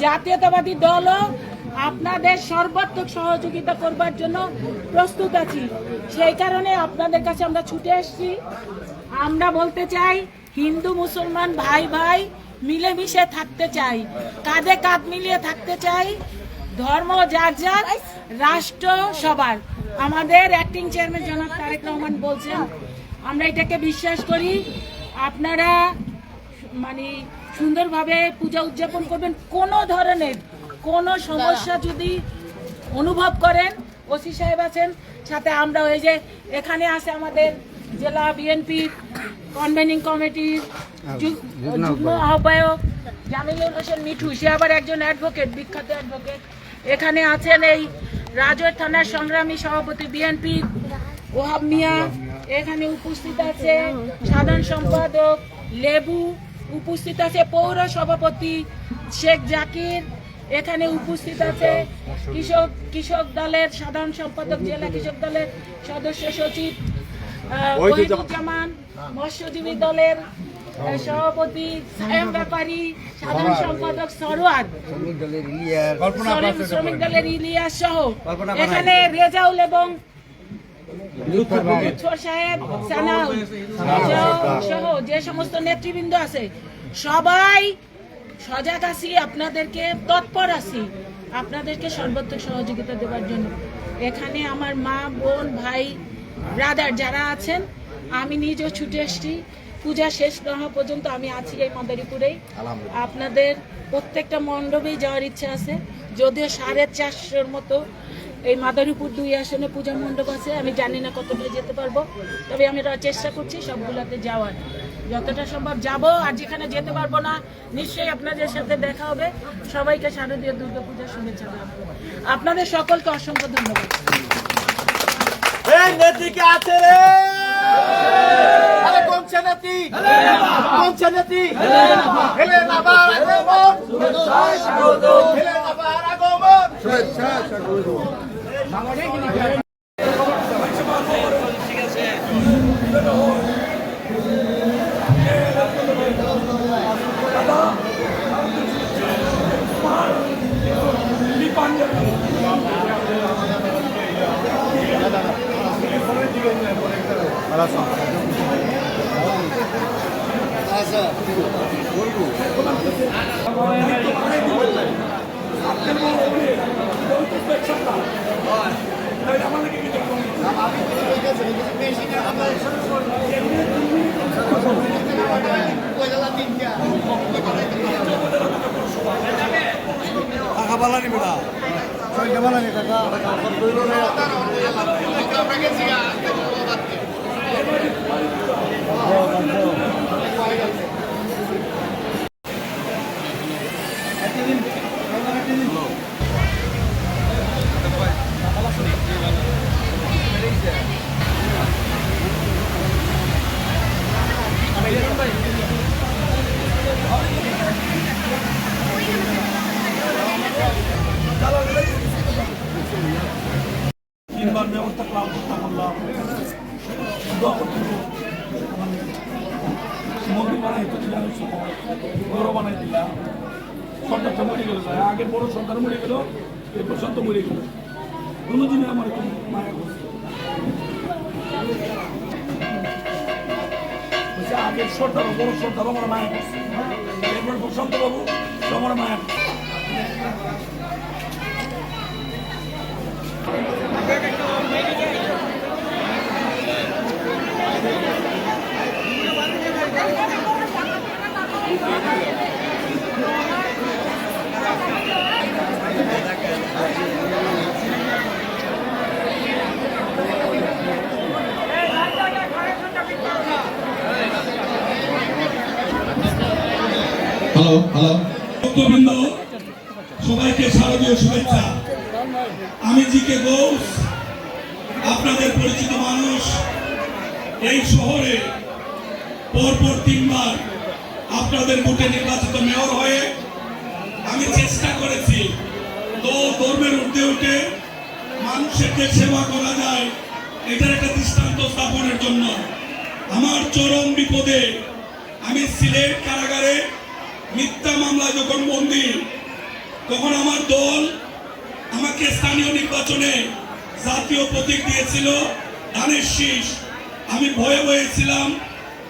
জাতীয়তাবাদী দলও আপনাদের সর্বাত্মক সহযোগিতা করবার জন্য প্রস্তুত আছি। সেই কারণে আপনাদের কাছে আমরা ছুটে এসেছি। আমরা বলতে চাই, হিন্দু মুসলমান ভাই ভাই মিলেমিশে থাকতে চাই, কাঁধে কাঁধ মিলিয়ে থাকতে চাই। ধর্ম যার যার, রাষ্ট্র সবার। আমাদের অ্যাক্টিং চেয়ারম্যান জনাব তারেক রহমান বলছেন, আমরা এটাকে বিশ্বাস করি। আপনারা মানে সুন্দরভাবে পূজা উদযাপন করবেন। কোনো ধরনের কোনো সমস্যা যদি অনুভব করেন, ওসি সাহেব আছেন সাথে, আমরা ওই যে এখানে আছে আমাদের জেলা বিএনপি কনভেনিং কমিটির যুগ্ম আহ্বায়ক জামিলুল হোসেন মিঠু, সে আবার একজন অ্যাডভোকেট, বিখ্যাত অ্যাডভোকেট। এখানে আছেন এই রাজৈর থানার সংগ্রামী সভাপতি বিএনপি ওহাব মিয়া, এখানে উপস্থিত আছে সাধারণ সম্পাদক লেবু, উপস্থিত আছে পৌর সভাপতি শেখ জাকির, এখানে উপস্থিত আছে কৃষক দলের সাধারণ সম্পাদক, জেলা কৃষক দলের সদস্য সচিব ওহিদুজ্জামান, মৎস্যজীবী দলের সভাপতি সায়েম ব্যাপারী, সাধারণ সম্পাদক সরোয়ার, শ্রমিক দলের ইলিয়াস সহ এখানে রেজাউল এবং সাহেব সানাউল সহ যে সমস্ত নেতৃবৃন্দ আছে, সবাই সজাগ আছি, আপনাদেরকে তৎপর আছি আপনাদেরকে সর্বোত্তম সহযোগিতা দেওয়ার জন্য। এখানে আমার মা, বোন, ভাই, ব্রাদার যারা আছেন, আমি নিজেও ছুটে এসেছি। পূজা শেষ না হওয়া পর্যন্ত আমি আছি এই মাদারীপুরেই। আপনাদের প্রত্যেকটা মণ্ডপেই যাওয়ার ইচ্ছা আছে, যদিও 450 মতো এই মাদারীপুর 2 আসনে পূজা মণ্ডপ আছে। আমি জানি না কতটা যেতে পারবো, তবে আমি চেষ্টা করছি সবগুলোতে যাওয়ার, যতটা সম্ভব যাব। আর যেখানে যেতে পারবো না, নিশ্চয়ই আপনাদের সাথে দেখা হবে। সবাইকে শারদীয় দুর্গা পূজার শুভেচ্ছা জানাবো। আপনাদের সকলকে অসংখ্য ধন্যবাদ। সরকারটা মরে গেল, আগে বড় সরকার মরে গেল, এরপর সন্ত মরে গেল। কোনোদিনই আমার একটু মায়া করছে, আগের সরকার বড় সরকার আমার মায়া করছে, এরপর বসন্ত বাবু আমার মায়া করছে। ভক্তবৃন্দ, সবাইকে শারদীয় শুভেচ্ছা। আমি জিকে ঘোষ, আপনাদের পরিচিত মানুষ। এই শহরে পরপর 3 বার আপনাদের ভোটে নির্বাচিত মেয়র হয়ে আমি চেষ্টা করেছি তো ধর্মের ঊর্ধ্বে উঠে মানুষের যে সেবা করা যায় এটার একটা দৃষ্টান্ত স্থাপনের জন্য। আমার চরম বিপদে আমি সিলেট কারাগারে মিথ্যা মামলা যখন বন্দী, নির্বাচনে জাতীয় প্রতীক দিয়েছিল ধানের শীষ। আমি ভয়ে ভয়ে ছিলাম,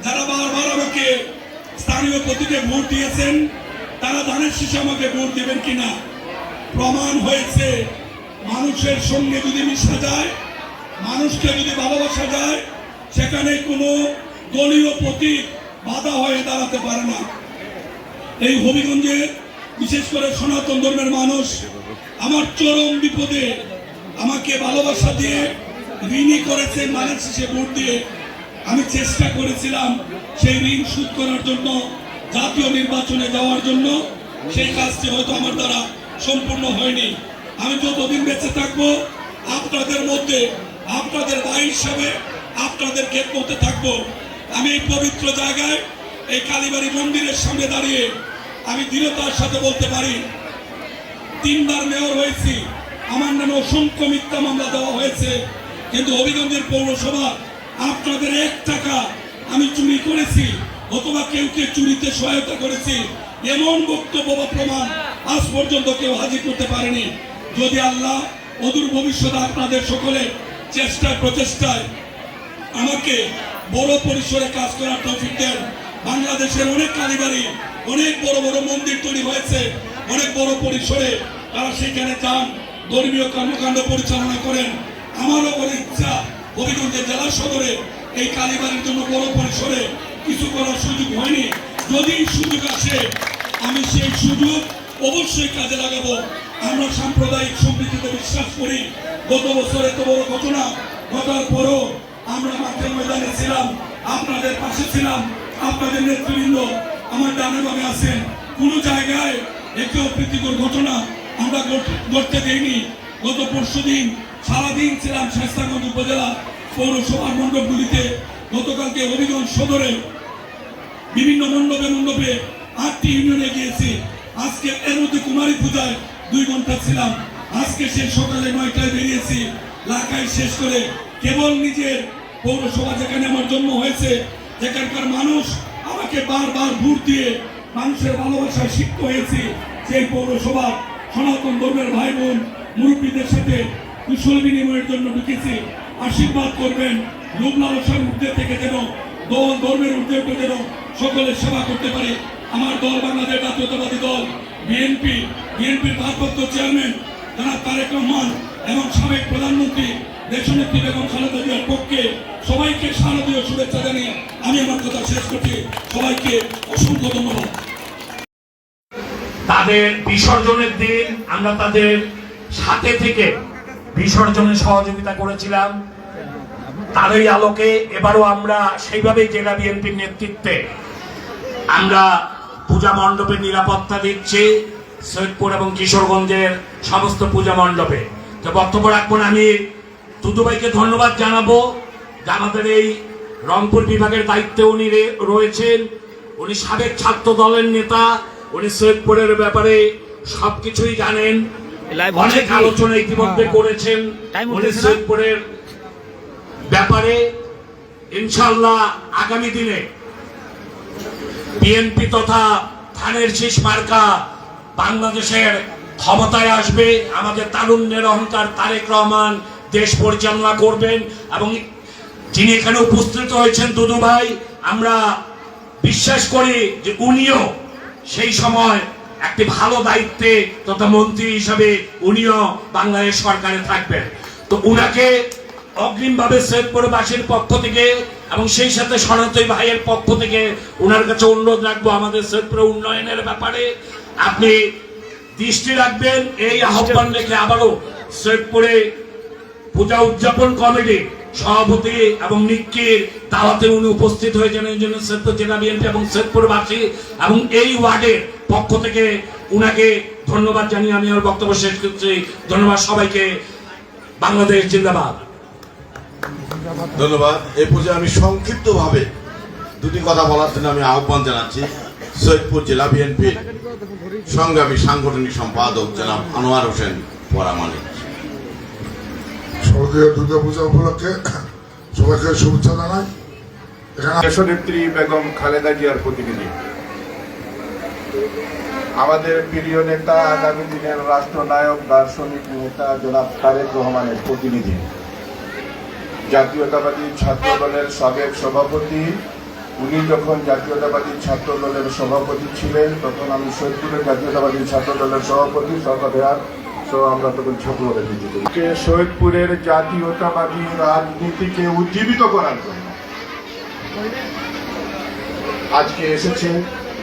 যারা বারবার আমাকে স্থানীয় প্রতীকে ভোট দিয়েছেন তারা ধানের শীষে আমাকে ভোট দিবেন কিনা। প্রমাণ হয়েছে মানুষের সঙ্গে যদি মিশা যায়, মানুষকে যদি ভালোবাসা যায়, সেখানে কোনো দলীয় প্রতীক বাধা হয়ে দাঁড়াতে পারে না। এই হবিগঞ্জে বিশেষ করে সনাতন ধর্মের মানুষ আমার চরম বিপদে আমাকে ভালোবাসা দিয়ে ঋণী করেছে, ধানের শীষে ভোট দিয়ে। আমি চেষ্টা করেছিলাম সেই ঋণ শোধ করার জন্য, জাতীয় নির্বাচনে যাওয়ার জন্য। সেই কাজটি হয়তো আমার দ্বারা সম্পূর্ণ হয়নি। আমি যতদিন বেঁচে থাকবো আপনাদের মধ্যে, আপনাদের ভাই হিসাবে আপনাদের খেদমতে থাকবো। আমি এই পবিত্র জায়গায়, এই কালীবাড়ি মন্দিরের সামনে দাঁড়িয়ে আমি দৃঢ়তার সাথে বলতে পারি, 3 বার মেয়র হয়েছি, আমার নামে অসংখ্য মিথ্যা মামলা দেওয়া হয়েছে, কিন্তু হবিগঞ্জের পৌরসভা আপনাদের 1 টাকা আমি চুরি করেছি অথবা কেউ চুরিতে সহায়তা করেছি এমন বক্তব্য বা প্রমাণ আজ পর্যন্ত কেউ হাজির করতে পারেনি। যদি আল্লাহ অদূর ভবিষ্যতে আপনাদের সকলে চেষ্টায় প্রচেষ্টায় আমাকে বড় পরিসরে কাজ করার তৌফিক দেন। বাংলাদেশের অনেক কালীবাড়ি, অনেক বড় বড় মন্দির তৈরি হয়েছে, অনেক বড় পরিসরে তারা সেখানে যান, ধর্মীয় কর্মকাণ্ড পরিচালনা করেন। আমারও বড় ইচ্ছা হবিগঞ্জের জেলা সদরে এই কালীবাড়ির জন্য বড় পরিসরে কিছু করার সুযোগ হয়নি। যদি সুযোগ আসে আমি সেই সুযোগ অবশ্যই কাজে লাগাবো। আমরা সাম্প্রদায়িক সম্প্রীতিতে বিশ্বাস করি। গত বছর এত বড় ঘটনা ঘটার পরও আমরা মাঠের ময়দানে ছিলাম, আপনাদের পাশে ছিলাম, আপনাদের নেতৃবৃন্দ আমার ডানে বামে আছেন। কোন জায়গায় একটি অপ্রীতিকর ঘটনা আমরা ঘটতে দেইনি। গত পরশুদিন সারাদিন ছিলাম শায়েস্তাগঞ্জ উপজেলা পৌরসভার মণ্ডপগুলিতে। গতকালকে হবিগঞ্জ সদরে বিভিন্ন মণ্ডপে 8টি ইউনিয়নে গিয়েছি। আজকে এর মধ্যে কুমারী পূজায় 2 ঘন্টা ছিলাম। আজকে সেই সকালে 9টায় বেরিয়েছি, লাখাই শেষ করে কেবল নিজের পৌরসভা যেখানে আমার জন্ম হয়েছে, যেখানকার মানুষ আমাকে বারবার ভোট দিয়ে মানুষের ভালোবাসায় সিক্ত হয়েছি, সেই পৌরসভা সনাতন ধর্মের ভাই বোন মুরব্বীদের সাথে কুশল বিনিময়ের জন্য ঢুকেছি। আশীর্বাদ করবেন, লোভ লালসার ঊর্ধ্বে থেকে যেন, দল ধর্মের ঊর্ধ্বে উঠে যেন সকলের সেবা করতে পারে। আমার দল বাংলাদেশ জাতীয়তাবাদী দল বিএনপির ভারপ্রাপ্ত চেয়ারম্যান জনাব তারেক রহমান এবং সাবেক প্রধানমন্ত্রী দেশনেত্রী বেগম খালেদা জিয়ার পক্ষে সবাইকে শারদীয় শুভেচ্ছা জানিয়ে আমি আমার কথা শেষ করছি। সবাইকে অসংখ্য ধন্যবাদ। তাদের বিসর্জনের দিন আমরা তাদের সাথে থেকে বিসর্জনে সহযোগিতা করেছিলাম। তারই আলোকে এবারও আমরা সেইভাবেই জেলা বিএনপির নেতৃত্বে আমরা পূজা মণ্ডপে নিরাপত্তা দিচ্ছি, সৈয়দপুর এবং কিশোরগঞ্জের সমস্ত পূজা মণ্ডপে। তো বক্তব্য রাখবেন আমি দুদুভাইকে ধন্যবাদ জানাবো, যে আমাদের এই রংপুর বিভাগের দায়িত্বে উনি রয়েছেন। উনি সাবেক ছাত্র দলের নেতা, উনি সৈয়দপুরের ব্যাপারে সবকিছুই জানেন, অনেক আলোচনা ইতিমধ্যে করেছেন উনি সৈয়দপুরের ব্যাপারে। ইনশাআল্লাহ আগামী দিনে বিএনপি তথা ধানের শীষ মার্কা বাংলাদেশের ক্ষমতায় আসবে। আমাদের তারুণ্যের অহংকার তারেক রহমান দেশ পরিচালনা করবেন এবং যিনি এখানে উপস্থিত হয়েছেন দুদু ভাই, আমরা বিশ্বাস করি যে উনিও সেই সময় একটি ভালো দায়িত্বে তথা মন্ত্রী হিসাবে উনিও বাংলাদেশ সরকারে থাকবেন। তো উনাকে অগ্রিমভাবে সৈয়দপুরবাসীর পক্ষ থেকে এবং সেই সাথে সনাতনী ভাইয়ের পক্ষ থেকে উনার কাছে অনুরোধ রাখবো, আমাদের সৈয়দপুর উন্নয়নের ব্যাপারে আপনি দৃষ্টি রাখবেন। এই আহ্বান রেখে আবারও সৈয়দপুরে পূজা উদযাপন কমিটি সভাপতি এবং নিক্কির দাওয়াতে উনি উপস্থিত হয়েছেন। এই জন্য সৈয়দপুর জেলা বিএনপি এবং সৈয়দপুরবাসী এবং এই ওয়ার্ডের পক্ষ থেকে উনাকে ধন্যবাদ জানিয়ে আমি আমার বক্তব্য শেষ করছি। ধন্যবাদ সবাইকে। বাংলাদেশ জিন্দাবাদ। ধন্যবাদ। এই পর্যায়ে আমি সংক্ষিপ্তভাবে 2টি কথা বলার জন্য আমি আহ্বান জানাচ্ছি সৈয়দপুর জেলা বিএনপির সংগ্রামী সাংগঠনিক সম্পাদক জনাব আনোয়ার হোসেন পরামানিক। শারদীয় দুর্গাপূজা উপলক্ষে সবাইকে শুভেচ্ছা জানাই। দেশনেত্রী বেগম খালেদা জিয়ার প্রতিনিধি। আমাদের প্রিয় নেতা, আগামী দিনের রাষ্ট্রনায়ক, দার্শনিক নেতা জনাব তারেক রহমানের প্রতিনিধি, জাতীয়তাবাদী ছাত্র দলের সাবেক সভাপতি। উনি যখন জাতীয়তাবাদী ছাত্র দলের সভাপতি ছিলেন তখন আমি সৈয়দপুরের জাতীয়তাবাদী ছাত্র দলের সভাপতি সরকার আমরা তখন ছোট করে দিচ্ছি। সৈয়দপুরের জাতীয়তাবাদী রাজনীতিকে উজ্জীবিত করার জন্য আজকে এসেছে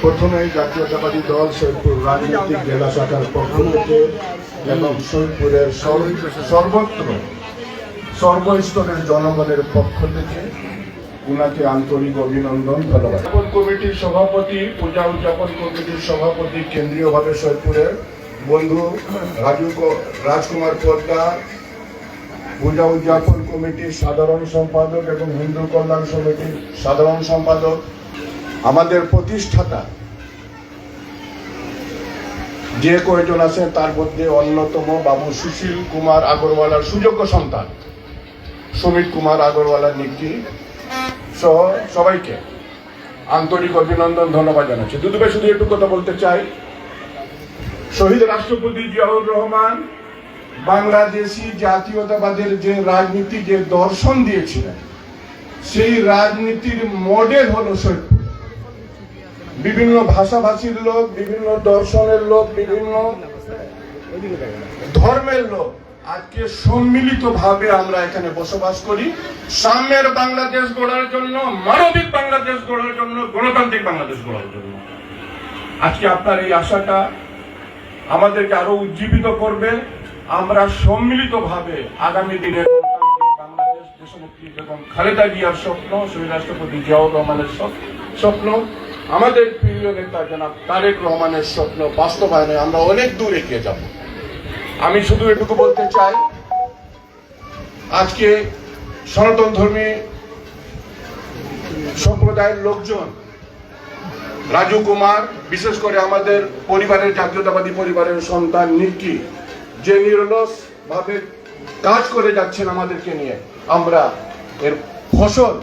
প্রথমে জাতীয়তাবাদী দল সৈয়দপুর রাজনৈতিক জেলা শাখার পক্ষ থেকে এবং সৈয়দপুরের সর্বত্র সর্বস্তরের জনগণের পক্ষ থেকে উনাকে আন্তরিক অভিনন্দন, ধন্যবাদ। কমিটির সভাপতি, পূজা উদযাপন কমিটির সভাপতি কেন্দ্রীয়ভাবে সৈয়দপুরের বন্ধু রাজকুমার পোদ্দার, পূজা উদযাপন কমিটির সাধারণ সম্পাদক এবং হিন্দু কল্যাণ সমিতির সাধারণ সম্পাদক, আমাদের প্রতিষ্ঠাতা যে কয়েকজন আছেন তার মধ্যে অন্যতম বাবু সুশীল কুমার আগরওয়ালার সুযোগ্য সন্তান সুমিত কুমার আগরওয়ালার নিকি সহ সবাইকে আন্তরিক অভিনন্দন, ধন্যবাদ জানাচ্ছি। দুদুভাই শুধু একটু কথা বলতে চাই। শহীদ রাষ্ট্রপতি জিয়াউর রহমান বাংলাদেশি জাতীয়তাবাদের যে রাজনীতি, যে দর্শন দিয়েছিলেন, সেই রাজনীতির মডেল হলো সৈয়দপুর। বিভিন্ন ভাষাভাষীর লোক, বিভিন্ন দর্শনের লোক, বিভিন্ন ধর্মের লোক আজকে সম্মিলিত ভাবে আমরা এখানে বসবাস করি সাম্যের বাংলাদেশ গড়ার জন্য, মানবিক বাংলাদেশ গড়ার জন্য, গণতান্ত্রিক বাংলাদেশ গড়ার জন্য। আজকে আপনার এই আশাটা আমাদেরকে আরো উজ্জীবিত করবে। আমরা সম্মিলিত ভাবে আগামী দিনের বাংলাদেশ, দেশনেত্রী বেগম খালেদা জিয়ার স্বপ্ন, শহীদ রাষ্ট্রপতি জিয়াউর রহমানের স্বপ্ন, আমাদের প্রিয় নেতা জনাব তারেক রহমানের স্বপ্ন বাস্তবায়নে আমরা অনেক দূর এগিয়ে যাব। আমি শুধু এটুকু বলতে চাই, আজকে সনাতন ধর্মী সম্প্রদায়ের লোকজন, রাজু কুমার, বিশেষ করে আমাদের পরিবারের জাতীয়তাবাদী পরিবারের সন্তান নিকি, যে নিরলস ভাবে কাজ করে যাচ্ছেন আমাদেরকে নিয়ে, আমরা এর ফসল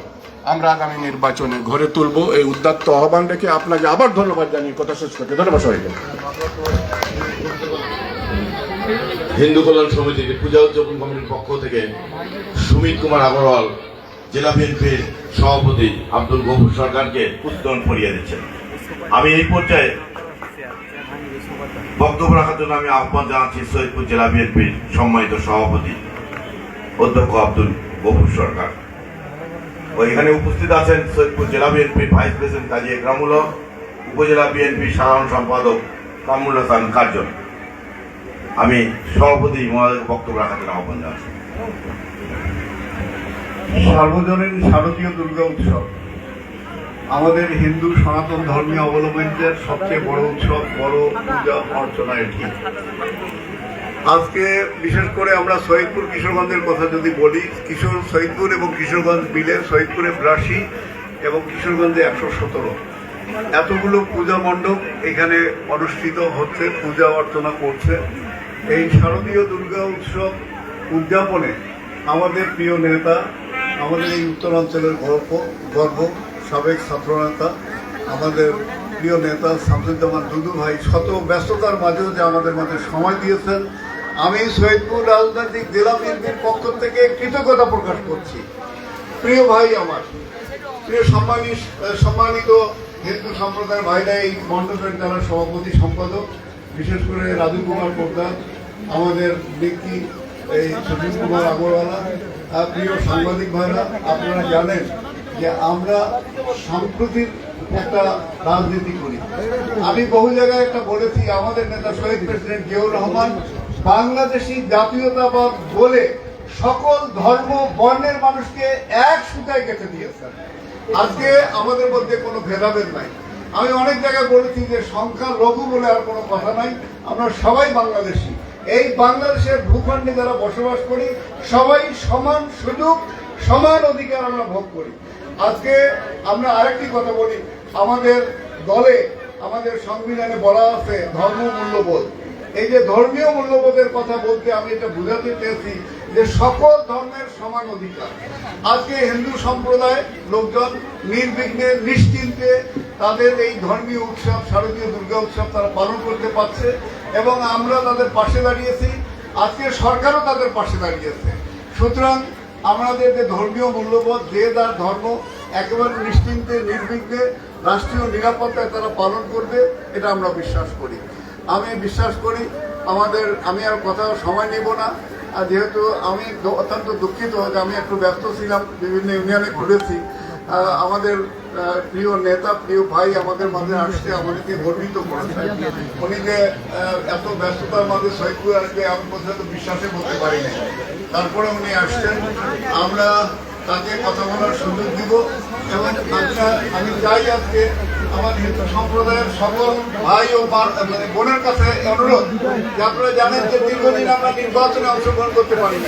আমরা আগামী নির্বাচনে ঘরে তুলব। এই উদ্যত্ত আহ্বান রেখে আপনাকে আবার ধন্যবাদ জানিয়ে কথা শেষ করতে, ধন্যবাদ সবাইকে। হিন্দু কল্যাণ সমিতির পূজা উদযাপন কমিটির পক্ষ থেকে সুমিত কুমার আগরওয়াল, জেলা বিএনপির সভাপতি আব্দুল গফুর সরকারকে উত্তোলন পরিয়ে দিচ্ছেন। আমি এই পর্যায়ে বক্তব্য রাখার জন্য আমি আহ্বান জানাচ্ছি সৈয়দপুর জেলা বিএনপির সম্মানিত সভাপতি অধ্যক্ষ আব্দুল গফুর সরকার। এখানে উপস্থিত আছেন সৈয়দপুর জেলা বিএনপির ভাইস প্রেসিডেন্ট কাজী একরামুল হক, উপজেলা বিএনপির সাধারণ সম্পাদক কামরুল হাসান কার্জন। আমি সভাপতি মহোদয়কে বক্তব্য রাখার জন্য আহ্বান জানাচ্ছি। সার্বজনীন শারদীয় দুর্গা উৎসব আমাদের হিন্দু সনাতন ধর্মীয় অবলম্বনদের সবচেয়ে বড় উৎসব, বড় পূজা অর্চনা এটি। আজকে বিশেষ করে আমরা সৈয়দপুর কিশোরগঞ্জের কথা যদি বলি, সৈয়দপুর এবং কিশোরগঞ্জ মিলে সৈয়দপুরে 82 এবং কিশোরগঞ্জে 117 এতগুলো পূজা মণ্ডপ এখানে অনুষ্ঠিত হচ্ছে, পূজা অর্চনা করছে। এই শারদীয় দুর্গা উৎসব উদযাপনে আমাদের প্রিয় নেতা, আমাদের এই উত্তরাঞ্চলের গর্ব, সাবেক ছাত্রনেতা, আমাদের প্রিয় নেতা শামসুজ্জামান দুদু ভাই শত ব্যস্ততার মাঝেও যে আমাদের মাঝে সময় দিয়েছেন, আমি সৈয়দপুর রাজনৈতিক জেলা বিএনপির পক্ষ থেকে কৃতজ্ঞতা প্রকাশ করছি। প্রিয় ভাই আমার, প্রিয় সম্মানিত হিন্দু সম্প্রদায়ের ভাইরা, এই মণ্ডপের যারা সভাপতি সম্পাদক, বিশেষ করে রাজু কুমার পোদ্দার, আমাদের ব্যক্তি এই সুশীল কুমার আগরওয়ালা, প্রিয় সাংবাদিক ভাইরা, আপনারা জানেন যে আমরা সম্প্রতির একটা রাজনীতি করি। আমি বহু জায়গায় একটা বলেছি, আমাদের নেতা শহীদ প্রেসিডেন্ট জিয়াউর রহমান বাংলাদেশি জাতীয়তাবাদ বলে সকল ধর্ম বর্ণের মানুষকে এক সুতায় গেঁথে দিয়েছেন। আজকে আমাদের মধ্যে কোনো ভেদাভেদ নাই। আমি অনেক জায়গায় বলেছি যে সংখ্যা লঘু বলে আর কোনো কথা নাই, আমরা সবাই বাংলাদেশি। এই বাংলাদেশের ভূখণ্ডে যারা বসবাস করি সবাই সমান সুযোগ, সমান অধিকার আমরা ভোগ করি। আজকে আমরা আরেকটি কথা বলি, আমাদের দলে, আমাদের সংবিধানে বলা আছে ধর্ম মূল্যবোধ। এই যে ধর্মীয় মূল্যবোধের কথা বলতে আমি এটা বোঝাতে চেয়েছি যে সকল ধর্মের সমান অধিকার। আজকে হিন্দু সম্প্রদায় লোকজন নির্বিঘ্নে নিশ্চিন্তে তাদের এই ধর্মীয় উৎসব, শারদীয় দুর্গা উৎসব তারা পালন করতে পারছে এবং আমরা তাদের পাশে দাঁড়িয়েছি। আজকে সরকারও তাদের পাশে দাঁড়িয়েছে। সুতরাং আমাদের যে ধর্মীয় মূল্যবোধ, যে যার ধর্ম একেবারে নিশ্চিন্তে নির্বিঘ্নে রাষ্ট্রীয় নিরাপত্তায় তারা পালন করবে, এটা আমরা বিশ্বাস করি। আমি বিশ্বাস করি আমি আর কথা সময় নেব না। আর যেহেতু আমি অত্যন্ত দুঃখিত যে আমি একটু ব্যস্ত ছিলাম, বিভিন্ন ইউনিয়নে ঘুরেছি। আমাদের প্রিয় নেতা, প্রিয় ভাই আমাদের মাঝে আসছে, আমাদেরকে গর্বিত করেছে। উনি যে এত ব্যস্ততার মাঝে সৈয়দপুর আসবে আমি পর্যন্ত বিশ্বাসে বলতে পারি না। তারপরে উনি আসছেন, আমরা তাকে কথা বলার সুযোগ দিব এবং আমি চাই আজকে আমার হিন্দু সম্প্রদায়ের সকল ভাই ও বোনের কাছে অনুরোধ যে আপনারা জানেন যে দীর্ঘদিন আমরা নির্বাচনে অংশগ্রহণ করতে পারি না।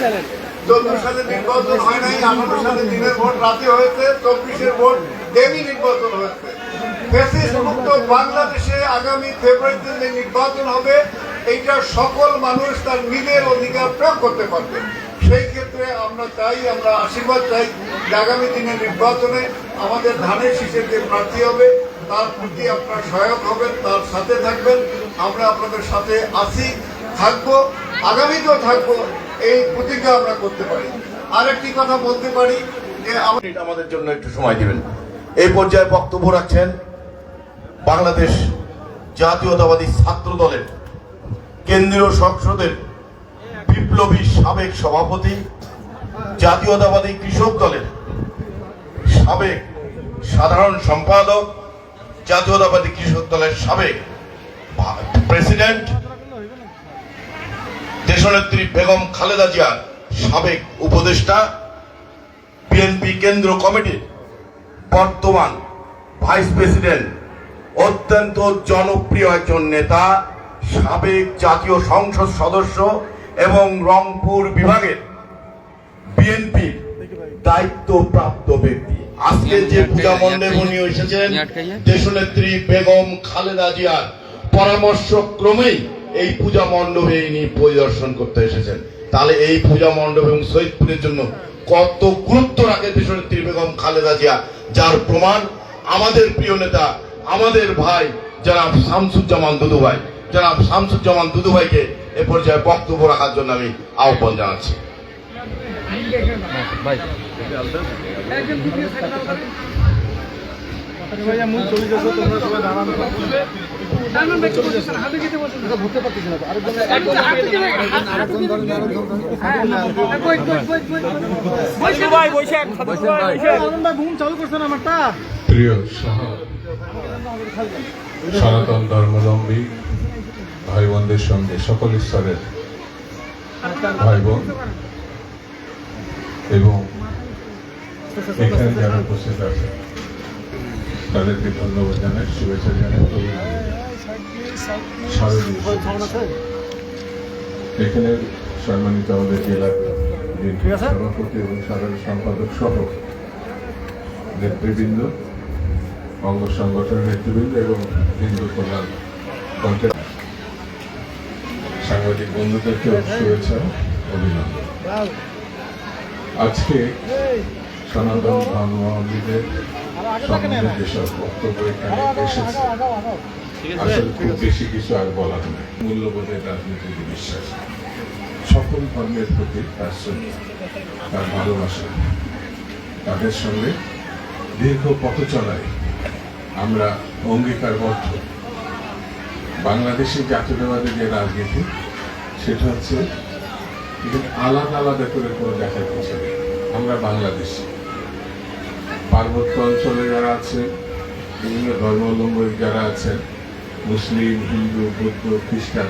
14 সালে নির্বাচন হয় নাই, 18 সালে দিনের ভোট রাতে হয়েছে, 24-এর ভোট দিনই নির্বাচন হয়েছে। ফ্যাসিস্ট মুক্ত বাংলাদেশে আগামী ফেব্রুয়ারিতে যে নির্বাচন হবে, এইটা সকল মানুষ তার নিজের অধিকার প্রয়োগ করতে পারবে। সেই ক্ষেত্রে আমরা আশীর্বাদ চাই যে আগামী দিনে নির্বাচনে আমাদের ধানের শীষের যে প্রার্থী হবে তার প্রতি আপনারা সহায়ক হবেন, তার সাথে থাকবেন। আমরা আপনাদের সাথে আছি, থাকবো, আগামীতেও থাকবো, এই প্রতিজ্ঞা আমরা করতে পারি। আরেকটি কথা বলতে পারি যে আমাদের জন্য একটু সময় দিবেন। এই পর্যায়ে বক্তব্য রাখছেন বাংলাদেশ জাতীয়তাবাদী ছাত্র দলের কেন্দ্রীয় সংসদের বিপ্লবী সাবেক সভাপতি, জাতীয়তাবাদী কৃষক দলের সাবেক সাধারণ সম্পাদক, জাতীয়তাবাদী কৃষক দলের সাবেক প্রেসিডেন্ট, দেশনেত্রী বেগম খালেদা জিয়ার সাবেক উপদেষ্টা, বিএনপি কেন্দ্র কমিটির বর্তমান ভাইস প্রেসিডেন্ট, অত্যন্ত জনপ্রিয় একজন নেতা, সাবেক জাতীয় সংসদ সদস্য এবং রংপুর বিভাগের বিএনপির দায়িত্বপ্রাপ্ত ব্যক্তি। আজকে যে পূজা মণ্ডপে উনি এসেছেন, দেশনেত্রী বেগম খালেদা জিয়ার পরামর্শ ক্রমেই এই পূজা মণ্ডপে ইনি পরিদর্শন করতে এসেছেন। তাহলে এই পূজা মণ্ডপ এবং সৈয়দপুরের জন্য কত গুরুত্ব রাখে দেশনেত্রী বেগম খালেদা জিয়া, যার প্রমাণ আমাদের প্রিয় নেতা, আমাদের ভাই জনাব শামসুজ্জামান দুদু ভাইকে এ পর্যায়ে বক্তব্য রাখার জন্য আমি আহ্বান জানাচ্ছি। প্রিয় সনাতন ধর্মাবলম্বী ভাই বোনদের সঙ্গে সকল স্তরের ভাই বোন এবং এখানে যারা উপস্থিত আছে তাদেরকে ধন্যবাদ জানাই, শুভেচ্ছা জানাই। এখানে সম্মানিত আমাদের জেলার সভাপতি এবং সাধারণ সম্পাদক সহ নেতৃবৃন্দ, অঙ্গ সংগঠনের নেতৃবৃন্দ এবং হিন্দু কল্যাণ কণ্ঠের সাংবাদিক বন্ধুদেরকে শুভেচ্ছা, অভিনন্দন। আজকে সনাতন ধর্মাবলম্বীদের সম্বন্ধে যেসব বক্তব্য এখানে এসেছে, আসলে খুব বেশি কিছু আর বলার নেই। মূল্যবোধের রাজনীতিতে বিশ্বাস, সকল ধর্মের প্রতি তার শ্রদ্ধা, তার ভালোবাসা, তাদের সঙ্গে দীর্ঘ পথ চলায় আমরা অঙ্গীকারবদ্ধ। বাংলাদেশি জাতীয়তাবাদী যে রাজনীতি, সেটা হচ্ছে আলাদা আলাদা করে কোনো দেখার কিছু নেই। আমরা বাংলাদেশি, পার্বত্য অঞ্চলে যারা আছে, বিভিন্ন ধর্মাবলম্বী যারা আছেন, মুসলিম, হিন্দু, বৌদ্ধ, খ্রিস্টান,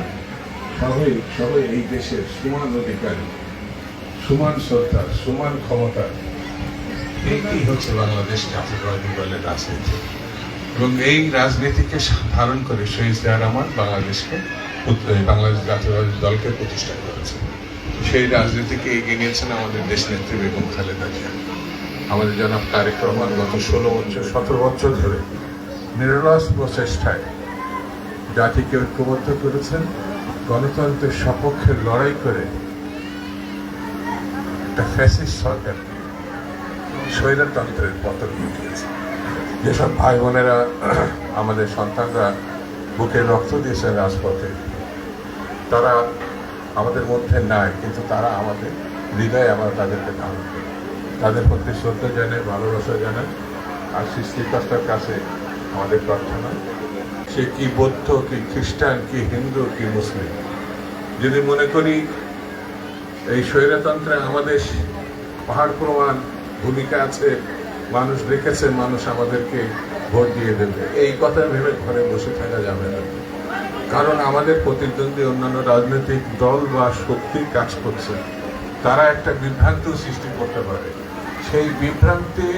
সবাই এই দেশের সমান অধিকারী, সমান শ্রদ্ধা, সমান ক্ষমতা। এইটাই হচ্ছে বাংলাদেশ জাতীয়তাবাদী দলের রাজনীতি। এবং এই রাজনীতিকে ধারণ করে শহীদ জিয়া রহমান বাংলাদেশ জাতীয়তাবাদী দলকে প্রতিষ্ঠা করেছেন। সেই রাজনীতিকে এগিয়ে নিয়েছেন আমাদের দেশনেত্রী বেগম খালেদা জিয়া। আমাদের জনাব তারেক রহমান গত 17 বছর ধরে নিরলস প্রচেষ্টায় জাতিকে ঐক্যবদ্ধ করেছেন, গণতন্ত্রের সপক্ষে লড়াই করে একটা ফ্যাসিস্ট সরকার স্বৈরতন্ত্রের পতন ঘটিয়েছে। যেসব ভাই বোনেরা আমাদের সন্তানরা বুকে রক্ত দিয়েছে রাজপথে, তারা আমাদের মধ্যে নাই, কিন্তু তারা আমাদের হৃদয়ে আমরা তাদেরকে ধারণ করি। তাদের প্রতি শ্রদ্ধা জানাই, ভালোবাসা জানাই। আর সৃষ্টিকর্তার কাছে আমাদের প্রার্থনা, সে কি বৌদ্ধ, কি খ্রিস্টান, কি হিন্দু, কি মুসলিম, যদি মনে করি এই স্বৈরতন্ত্রে আমাদের পাহাড় প্রমাণ ভূমিকা আছে, মানুষ দেখেছে, মানুষ আমাদেরকে ভোট দিয়ে দেবে, এই কথা ভেবে ঘরে বসে থাকা যাবে না। কারণ আমাদের প্রতিদ্বন্দ্বী অন্যান্য রাজনৈতিক দল বা শক্তি কাজ করছে, তারা একটা বিভ্রান্ত সৃষ্টি করতে পারে। সেই বিভ্রান্তি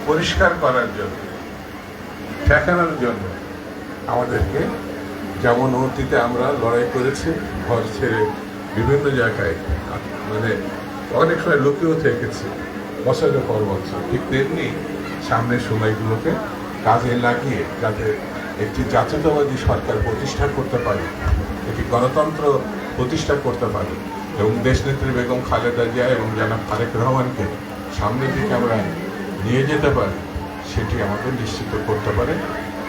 পরিষ্কার করার জন্য, ঠেকানোর জন্য আমাদেরকে, যেমন অতীতে আমরা লড়াই করেছি ঘর ছেড়ে বিভিন্ন জায়গায়, মানে অনেক সময় লুকিয়েও থেকেছি বছরের পর বছর, ঠিক তেমনি সামনের সময়গুলোকে কাজে লাগিয়ে যাতে একটি জাতীয়তাবাদী সরকার প্রতিষ্ঠা করতে পারি, একটি গণতন্ত্র প্রতিষ্ঠা করতে পারি এবং দেশনেত্রী বেগম খালেদা জিয়া এবং জনাব তারেক রহমানকে সামনের দিকে আমরা নিয়ে যেতে পারি, সেটি আমাদের নিশ্চিত করতে পারে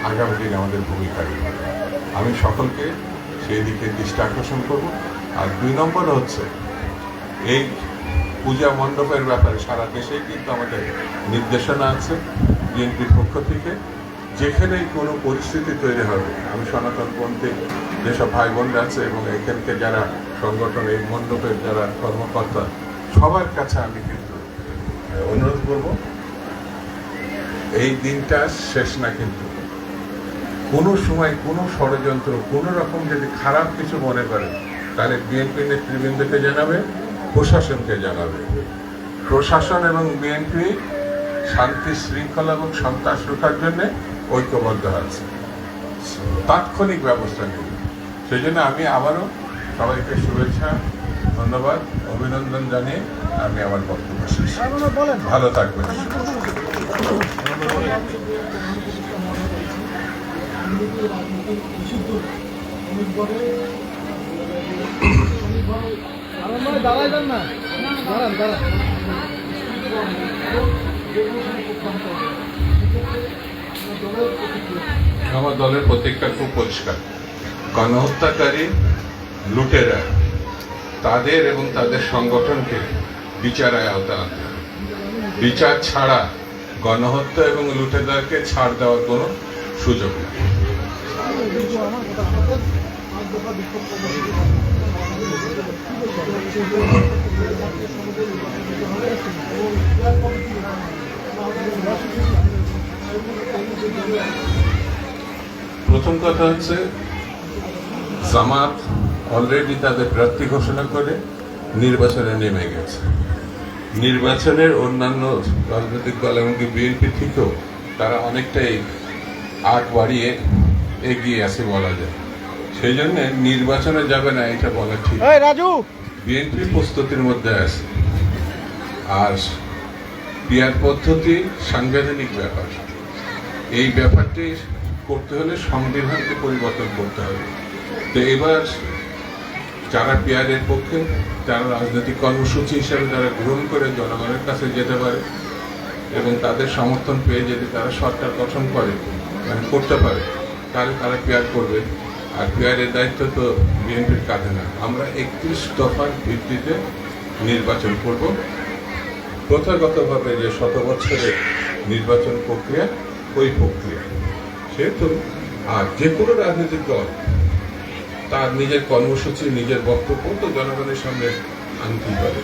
আগামী দিনে আমাদের ভূমিকা। আমি সকলকে সেই দিকে দৃষ্টি আকর্ষণ করব। আর 2 নম্বর হচ্ছে এই পূজা মণ্ডপের ব্যাপারে সারা দেশেই কিন্তু আমাদের নির্দেশনা আছে বিএনপির পক্ষ থেকে। যেখানেই কোনো পরিস্থিতি তৈরি হবে, আমি সনাতনপন্থী যেসব ভাই বোনরা আছে এবং এখানকে যারা সংগঠন, এই মণ্ডপের যারা কর্মকর্তা, সবার কাছে আমি কিন্তু অনুরোধ করব, এই দিনটা শেষ না, কিন্তু কোনো সময় কোনো ষড়যন্ত্র, কোনো রকম যদি খারাপ কিছু মনে করে, তাহলে বিএনপি নেতৃবৃন্দকে জানাবে, প্রশাসনকে জানাবে। প্রশাসন এবং বিএনপি শান্তি শৃঙ্খলা এবং সন্ত্রাস রক্ষার জন্য ঐক্যবদ্ধ আছে, তাৎক্ষণিক ব্যবস্থা নেবে। সেই জন্য আমি আবারও সবাইকে শুভেচ্ছা, ধন্যবাদ, অভিনন্দন জানিয়ে আমি আমার বক্তব্য শেষ। ভালো থাকবেন। আমার দলের প্রত্যেকটা খুব পরিষ্কার, গণহত্যাকারী লুটেরা তাদের এবং তাদের সংগঠনকে বিচারের আওতায় আনতে হবে। বিচার ছাড়া গণহত্যা এবং লুটেরাকে ছাড় দেওয়ার কোনো সুযোগ নেই। প্রথম কথা হচ্ছে, জামাত অলরেডি তাদের প্রার্থী ঘোষণা করে নির্বাচনে নেমে গেছে। নির্বাচনের অন্যান্য রাজনৈতিক দল এমনকি বিএনপি থেকেও তারা অনেকটাই আগ বাড়িয়ে এগিয়ে আছে বলা যায়। সেই জন্য নির্বাচনে যাবে না এটা বলা ঠিক। বিএনপি প্রস্তুতির মধ্যে আছে। আর পিয়ার পদ্ধতি সাংবিধানিক ব্যাপার, এই ব্যাপারটি করতে হলে সংবিধানকে পরিবর্তন করতে হবে। তো এবার যারা পিয়ারের পক্ষে, যারা রাজনৈতিক কর্মসূচি হিসাবে তারা গ্রহণ করে জনগণের কাছে যেতে পারে এবং তাদের সমর্থন পেয়ে যদি তারা সরকার গঠন করে, মানে করতে পারে, তাহলে তারা পিয়ার করবে। আর পিয়ারের দায়িত্ব তো বিএনপির কাঁধে না। আমরা 31 দফার ভিত্তিতে নির্বাচন করব। প্রথাগতভাবে যে 100 বছরের নির্বাচন প্রক্রিয়া, ওই প্রক্রিয়া সেহেতু। আর যে কোনো রাজনৈতিক দল তার নিজের কর্মসূচি, নিজের বক্তব্য তো জনগণের সামনে আনতেই পারে,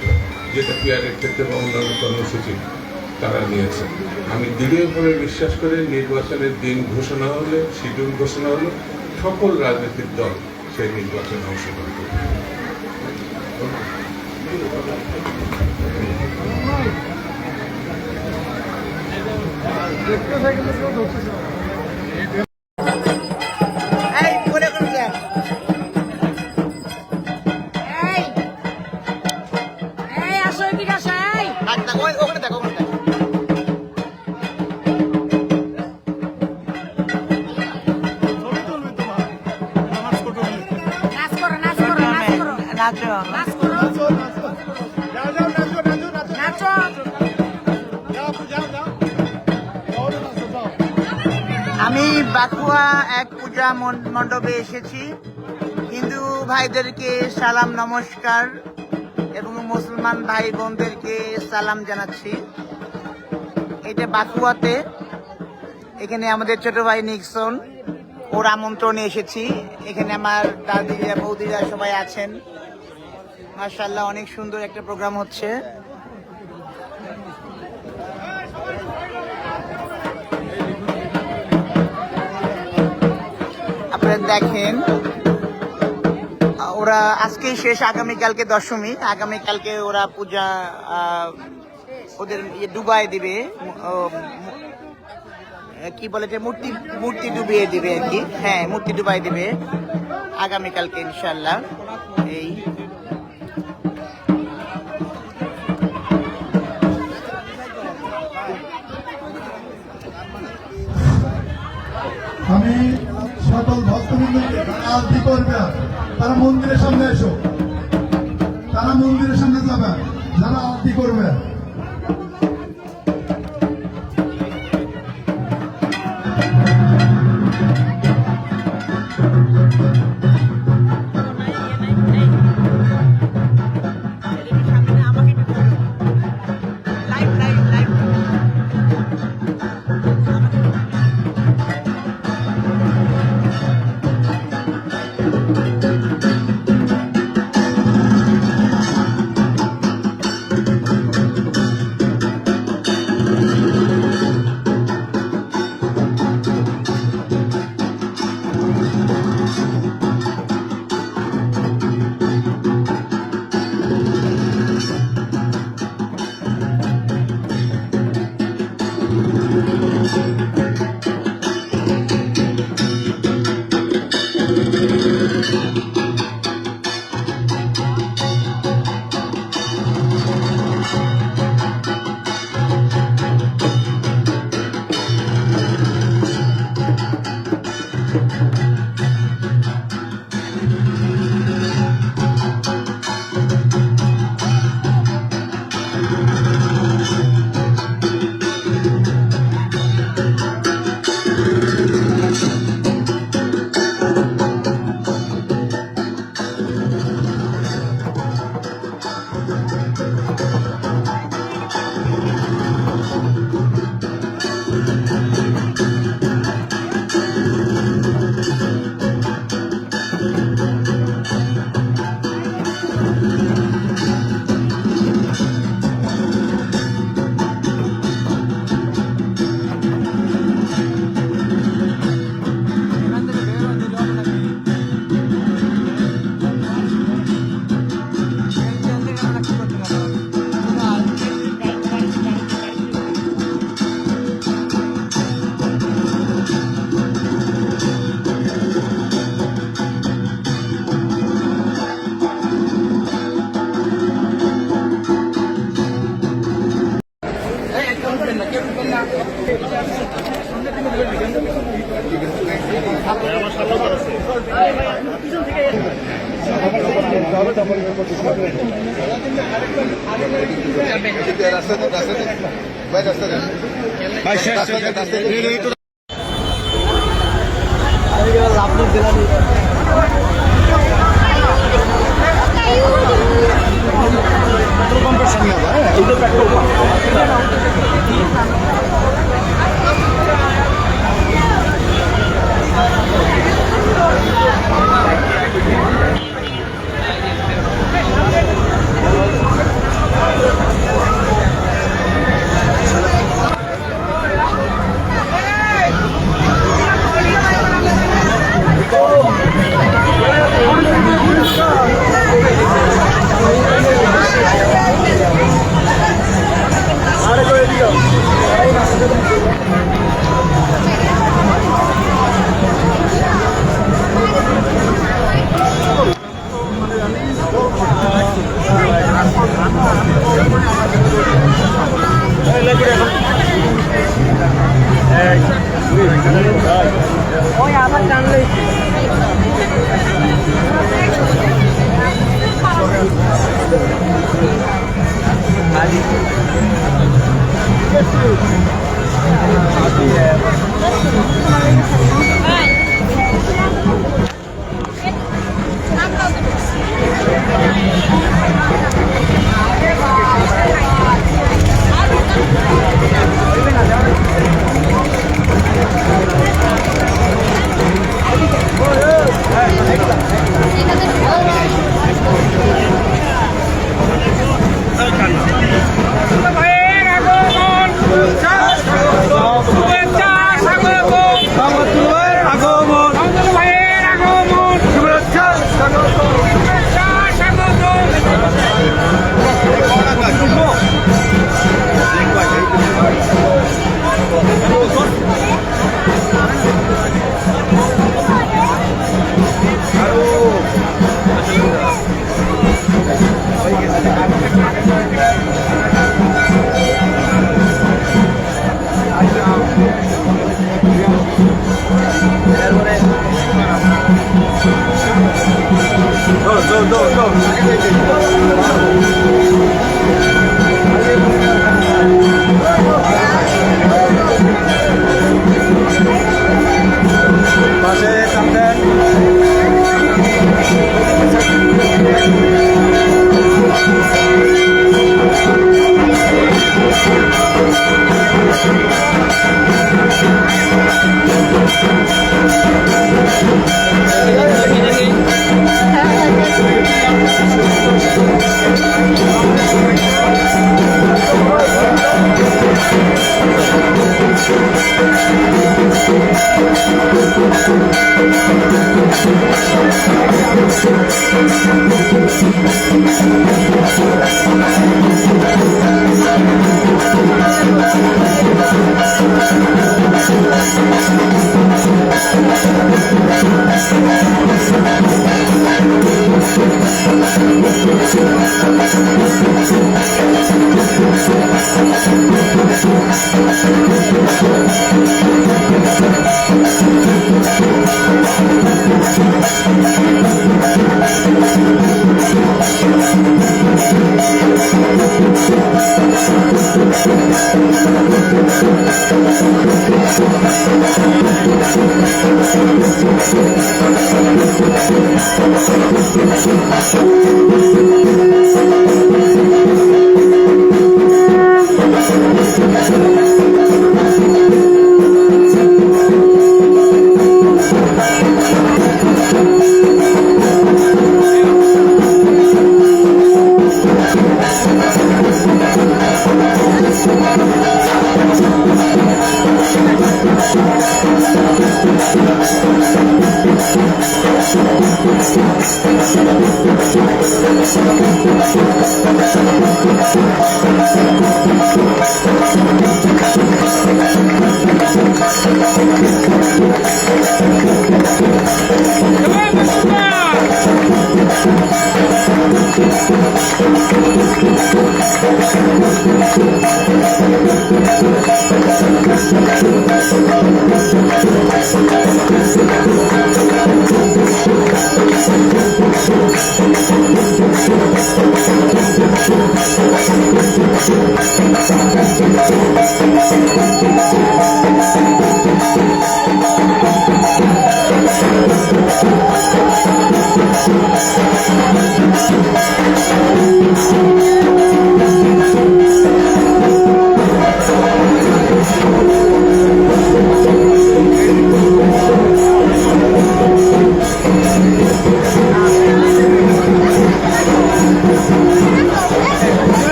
যেটা পিয়ারের ক্ষেত্রে বা অন্যান্য কর্মসূচি তারা নিয়েছে। আমি দৃঢ়ভাবে বিশ্বাস করি নির্বাচনের দিন ঘোষণা হলে, শিডিউল ঘোষণা হলে সকল রাজনৈতিক দল সেই নির্বাচনে অংশগ্রহণ করবে। আমি বাকুয়া এক পূজা মণ্ডপে এসেছি। হিন্দু ভাইদেরকে সালাম নমস্কার এবং মুসলমান ভাই বোনদেরকে সালাম জানাচ্ছি। এটা বাকুয়াতে, এখানে আমাদের ছোট ভাই নিক্সন, ওর আমন্ত্রণে এসেছি। এখানে আমার দাদিরা বৌদিরা সবাই আছেন। মাশাআল্লাহ, অনেক সুন্দর একটা প্রোগ্রাম হচ্ছে। আপনারা দেখেন, ওরা আজকেই শেষ, আগামীকালকে দশমী, আগামীকালকে ওরা পূজা ওদের ডুবাই দিবে, কি বলে যে মূর্তি ডুবিয়ে দিবে আর কি। হ্যাঁ, মূর্তি ডুবাই দিবে আগামীকালকে ইনশাল্লাহ। এই আমি সকল ভক্তবৃন্দকে আরতি করবে, তারা মন্দিরের সামনে এসো, তারা মন্দিরের সামনে যাবে, যারা আরতি করবে।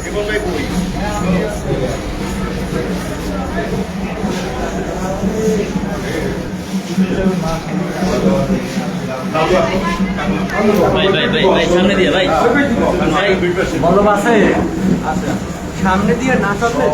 জীবন ভাই কই ভাই ভাই ভাই ভাই সামনে দিয়ে ভাই বলো আছে সামনে দিয়ে না চললে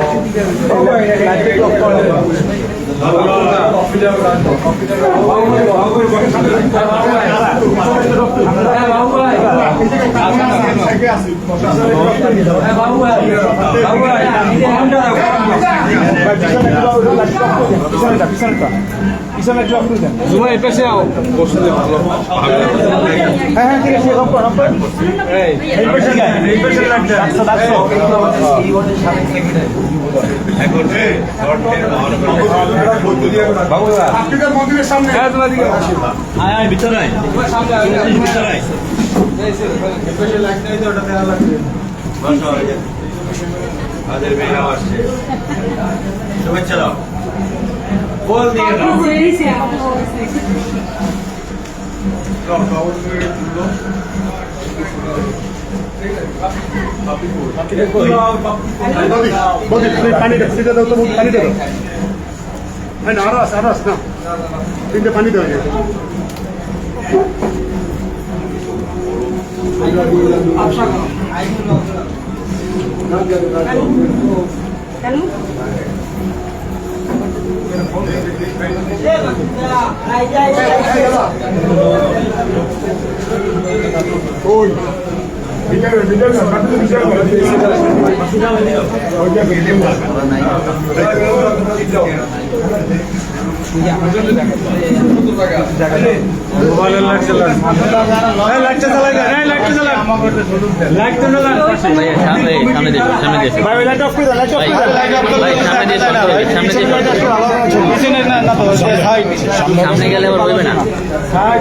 মন্দিরের সামনে ভিতরে ভিতরে আমাদের মেয়েরাও আসছে শুভেচ্ছা দাও বল দিয়ে পানিটা সেটা দাও তো পানিটা দাও হ্যাঁ না আরো আছে না তিনটে পানি দেওয়া যায় ওই ভিতরে ভিতরে সামনে গেলে আবার বলবে না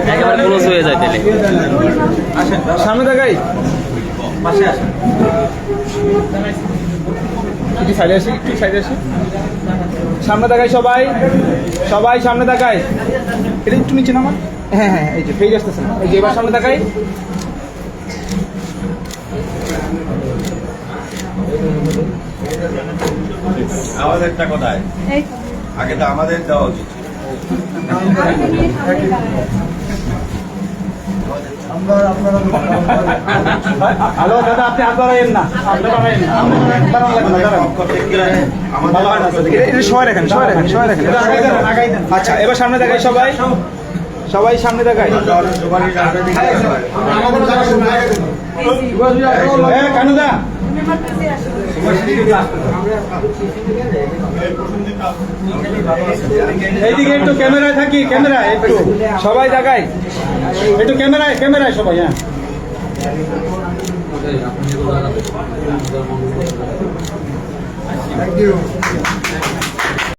একেবারে ক্লোজ হয়ে যায় তাহলে সামনে দেখাই পাশে আসেন একটু সাইডে আসি একটু সাইডে আসি সামনে দেখাই সবাই সবাই সামনে দেখাই এটা একটু নিচে নামা হ্যাঁ হ্যাঁ এই যে ফেজ আসতেছে এই যে এবার সামনে দেখাই আমাদেরটা কোথায় আগে তো আমাদের দেওয়া উচিত হ্যালো দাদা আপনি হাত বাড়াইয়েন না আপনি বাড়াইয়েন না সবাই রাখেন সবাই রাখেন সবাই রাখেন আচ্ছা এবার সামনে দেখাই সবাই সবাই সামনে দেখাই কানুদা এইদিকে একটু ক্যামেরায় থাকি ক্যামেরায় একটু সবাই দেখাই একটু ক্যামেরায় ক্যামেরায় সবাই হ্যাঁ থ্যাংক ইউ